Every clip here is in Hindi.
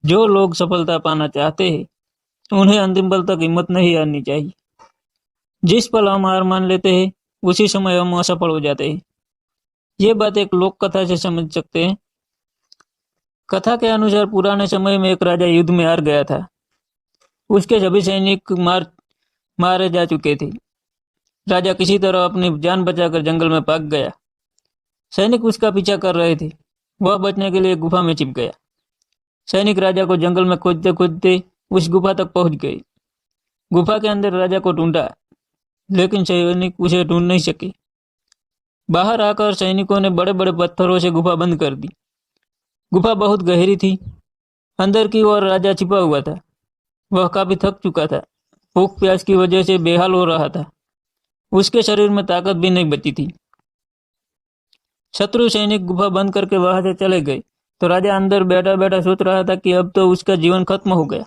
जो लोग सफलता पाना चाहते हैं उन्हें अंतिम पल तक हिम्मत नहीं हारनी चाहिए। जिस पल हम हार मान लेते हैं उसी समय हम असफल हो जाते हैं। ये बात एक लोक कथा से समझ सकते हैं। कथा के अनुसार पुराने समय में एक राजा युद्ध में हार गया था। उसके सभी सैनिक मारे जा चुके थे। राजा किसी तरह अपनी जान बचाकर जंगल में भाग गया। सैनिक उसका पीछा कर रहे थे। वह बचने के लिए गुफा में छिप गया। सैनिक राजा को जंगल में खोजते खोजते उस गुफा तक पहुंच गए। गुफा के अंदर राजा को ढूंढा, लेकिन सैनिक उसे ढूंढ नहीं सके। बाहर आकर सैनिकों ने बड़े बड़े पत्थरों से गुफा बंद कर दी। गुफा बहुत गहरी थी। अंदर की ओर राजा छिपा हुआ था। वह काफी थक चुका था। भूख प्यास की वजह से बेहाल हो रहा था। उसके शरीर में ताकत भी नहीं बची थी। शत्रु सैनिक गुफा बंद करके वहां से चले गए तो राजा अंदर बैठा बैठा सोच रहा था कि अब तो उसका जीवन खत्म हो गया।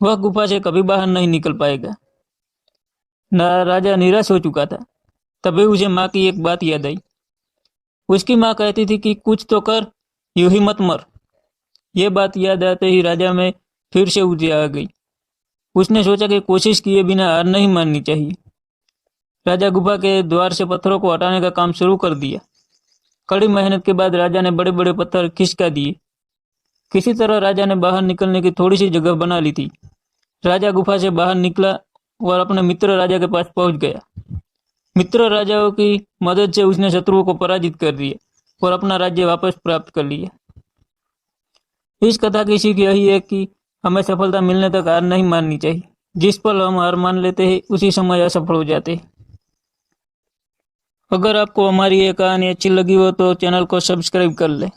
वह गुफा से कभी बाहर नहीं निकल पाएगा। राजा निराश हो चुका था। तभी उसे माँ की एक बात याद आई। उसकी माँ कहती थी कि कुछ तो कर, यूं ही मत मर। ये बात याद आते ही राजा में फिर से ऊर्जा आ गई। उसने सोचा कि कोशिश किए बिना हार नहीं माननी चाहिए। राजा गुफा के द्वार से पत्थरों को हटाने का काम शुरू कर दिया। कड़ी मेहनत के बाद राजा ने बड़े बड़े पत्थर खिसका दिए। किसी तरह राजा ने बाहर निकलने की थोड़ी सी जगह बना ली थी। राजा गुफा से बाहर निकला और अपने मित्र राजा के पास पहुंच गया। मित्र राजाओं की मदद से उसने शत्रुओं को पराजित कर दिया और अपना राज्य वापस प्राप्त कर लिया। इस कथा की सीख यही है कि हमें सफलता मिलने तक हार नहीं माननी चाहिए। जिस पल हम हार मान लेते हैं उसी समय असफल हो जाते हैं। अगर आपको हमारी ये कहानी अच्छी लगी हो तो चैनल को सब्सक्राइब कर लें।